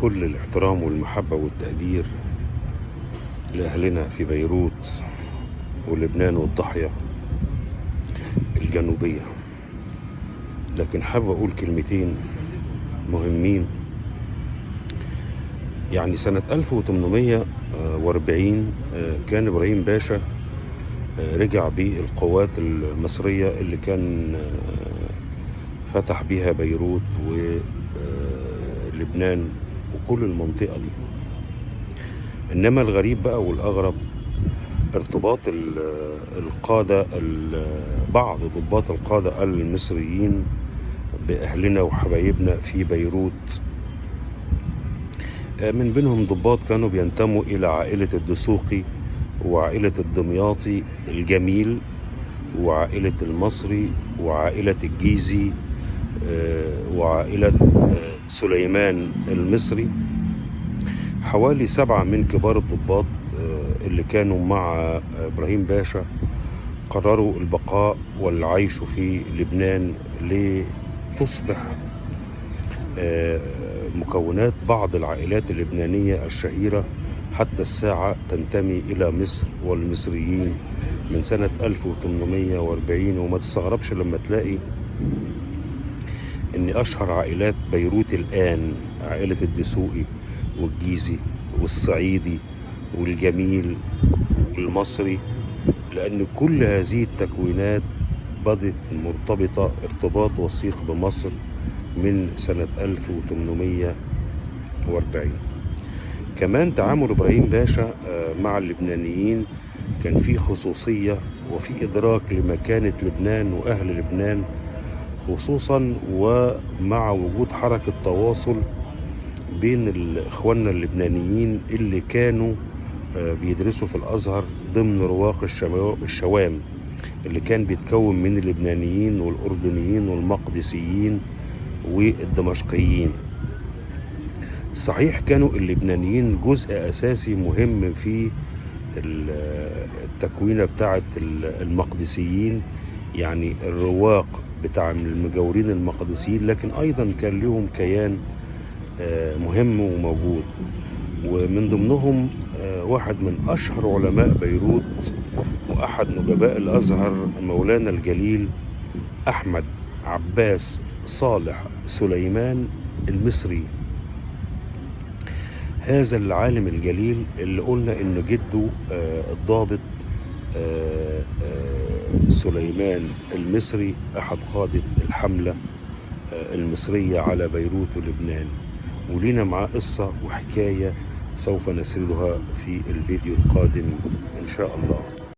كل الاحترام والمحبة والتقدير لأهلنا في بيروت ولبنان والضاحية الجنوبية، لكن حابب أقول كلمتين مهمين. يعني سنة 1840 كان إبراهيم باشا رجع بالقوات المصرية اللي كان فتح بيها بيروت ولبنان وكل المنطقة دي. إنما الغريب بقى والأغرب ارتباط القادة بعض ضباط القادة المصريين بأهلنا وحبايبنا في بيروت. من بينهم ضباط كانوا بينتموا إلى عائلة الدسوقي وعائلة الدمياطي الجميل وعائلة المصري وعائلة الجيزي وعائلة سليمان المصري. حوالي 7 من كبار الضباط اللي كانوا مع إبراهيم باشا قرروا البقاء والعيش في لبنان لتصبح مكونات بعض العائلات اللبنانية الشهيرة حتى الساعة تنتمي إلى مصر والمصريين من سنة 1840. وما تستغربش لما تلاقي إن أشهر عائلات بيروت الآن عائلة الدسوقي والجيزي والصعيدي والجميل والمصري، لأن كل هذه التكوينات بدت مرتبطة ارتباط وثيق بمصر من سنة 1840. كمان تعامل إبراهيم باشا مع اللبنانيين كان فيه خصوصية وفي إدراك لمكانة لبنان وأهل لبنان، خصوصا ومع وجود حركة تواصل بين إخواننا اللبنانيين اللي كانوا بيدرسوا في الأزهر ضمن رواق الشوام اللي كان بيتكون من اللبنانيين والأردنيين والمقدسيين والدمشقيين. صحيح كانوا اللبنانيين جزء أساسي مهم في التكوينة بتاعة المقدسيين، يعني الرواق بتاع المجاورين المقدسيين، لكن أيضا كان لهم كيان مهم وموجود. ومن ضمنهم واحد من أشهر علماء بيروت وأحد نجباء الأزهر مولانا الجليل أحمد عباس صالح سليمان المصري. هذا العالم الجليل اللي قلنا إن جده الضابط سليمان المصري أحد قادة الحملة المصرية على بيروت ولبنان، ولينا معاه قصة وحكاية سوف نسردها في الفيديو القادم إن شاء الله.